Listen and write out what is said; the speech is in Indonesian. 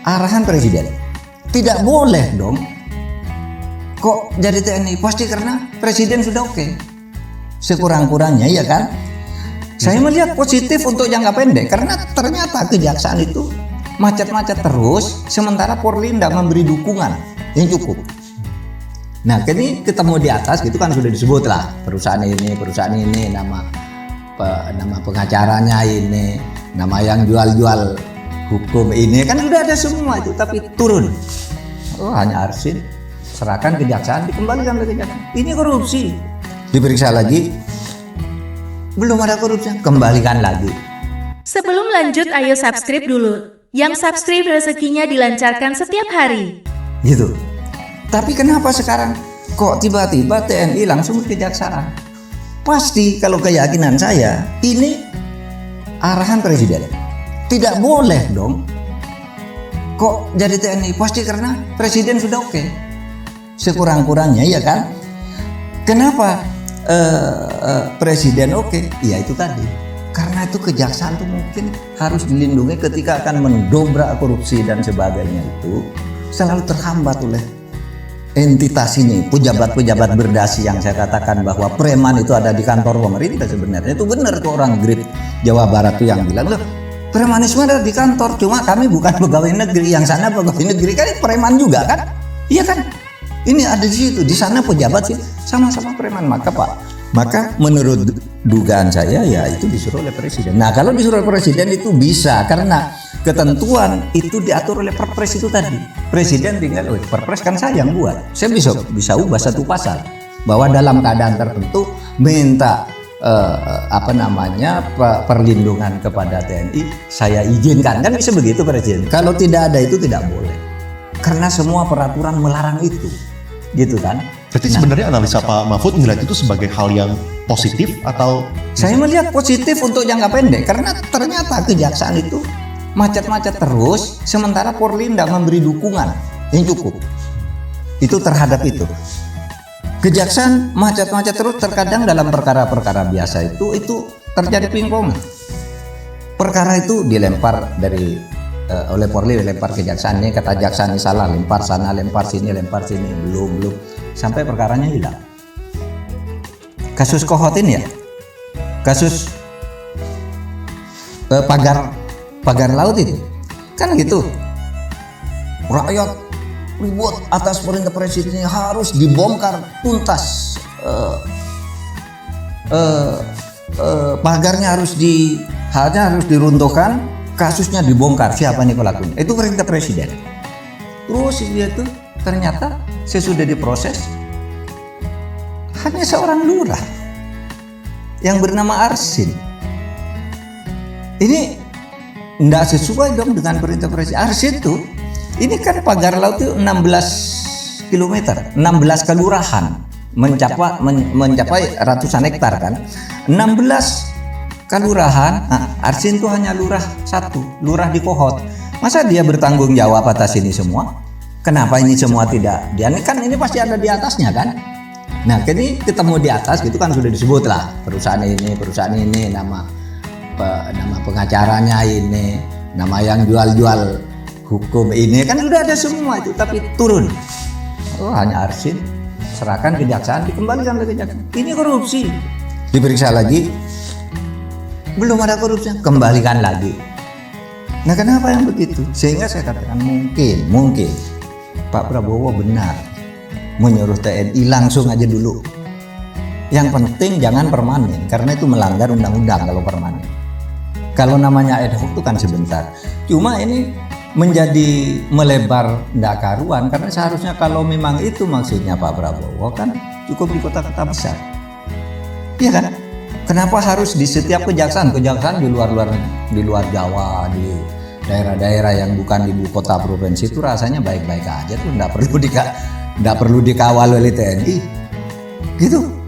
arahan presiden. Tidak boleh dong kok jadi TNI, pasti karena presiden sudah oke. Sekurang-kurangnya ya kan. Saya melihat positif untuk jangka pendek karena ternyata kejaksaan itu macet-macet terus sementara Polri tidak memberi dukungan yang cukup. Nah, ini ketemu di atas gitu kan sudah disebut lah perusahaan ini, nama pengacaranya ini, nama yang jual hukum ini kan sudah ada semua itu, tapi turun. Oh, hanya Arsin, serahkan kejaksaan, dikembalikan ke kejaksaan. Ini korupsi. Diperiksa lagi, belum ada korupsi, kembalikan lagi. Sebelum lanjut, ayo subscribe dulu. Yang subscribe rezekinya dilancarkan setiap hari. Gitu. Tapi kenapa sekarang kok tiba-tiba TNI langsung ke kejaksaan? Pasti kalau keyakinan saya ini arahan presiden. Tidak boleh dong kok jadi TNI, pasti karena presiden sudah oke. Sekurang-kurangnya ya kan. Kenapa presiden oke? Ya itu tadi. Karena itu kejaksaan tuh mungkin harus dilindungi ketika akan mendobrak korupsi dan sebagainya, itu selalu terhambat oleh entitas ini, pejabat-pejabat berdasi yang saya katakan bahwa preman itu ada di kantor pemerintah. Sebenarnya itu benar tuh orang Grip Jawa Barat tuh yang bilang, loh premanisme ada di kantor, cuma kami bukan pegawai negeri, yang sana pegawai negeri, kan preman juga kan? Iya kan? Ini ada di situ, di sana pejabat sih sama-sama preman. Maka menurut dugaan saya ya itu disuruh oleh presiden. Nah, kalau disuruh oleh presiden itu bisa karena ketentuan itu diatur oleh Perpres itu tadi. Presiden tinggal, Perpres kan saya yang buat. Saya bisa ubah satu pasal bahwa dalam keadaan tertentu minta perlindungan kepada TNI saya izinkan, kan bisa begitu presiden. Kalau tidak ada itu tidak boleh. Karena semua peraturan melarang itu. Gitu kan? Berarti sebenarnya analisa Pak Mahfud melihat itu sebagai hal yang positif atau? Saya melihat positif untuk jangka pendek karena ternyata kejaksaan itu macet-macet terus sementara Polri tidak memberi dukungan yang cukup. Itu terhadap itu. Kejaksaan macet-macet terus, terkadang dalam perkara-perkara biasa itu terjadi pingpong. Perkara itu dilempar oleh Polri, dilempar kejaksaan, ini kata jaksa ini salah, lempar sana, lempar sini, belum sampai perkaranya hilang. Kasus Kohotin ya, kasus pagar laut itu kan gitu, rakyat ribut atas perintah presiden harus dibongkar tuntas, pagarnya harus diruntuhkan, kasusnya dibongkar, siapa nih pelakunya? Itu perintah presiden. Terus dia itu ternyata sesudah diproses hanya seorang lurah yang bernama Arsin. Ini tidak sesuai dong dengan perintah presiden. Arsin tuh, ini kan pagar laut itu 16 km, 16 kelurahan, mencapai ratusan hektar kan. 16 kelurahan, Arsin itu hanya lurah satu, lurah di Kohot. Masa dia bertanggung jawab atas ini semua? Kenapa ini semua tidak? Dia ini pasti ada di atasnya kan? Nah, ini ketemu di atas gitu kan sudah disebut lah perusahaan ini, nama pengacaranya ini, nama yang jual hukum ini, kan sudah ada semua itu, tapi turun. Oh, hanya Arsin, serahkan kejaksaan, dikembalikan ke kejaksaan. Ini korupsi. Diperiksa lagi, belum ada korupsi, kembalikan lagi. Nah, kenapa yang begitu? Sehingga saya katakan mungkin Pak Prabowo benar menyuruh TNI langsung aja dulu. Yang penting jangan permanen, karena itu melanggar undang-undang kalau permanen. Kalau namanya ad hoc itu kan sebentar. Cuma ini menjadi melebar ndak karuan, karena seharusnya kalau memang itu maksudnya Pak Prabowo kan cukup di kota-kota besar. Iya kan? Kenapa harus di setiap kejaksaan di luar Jawa, di daerah-daerah yang bukan ibu kota provinsi itu rasanya baik-baik aja tuh, nggak perlu dikawal oleh TNI, gitu.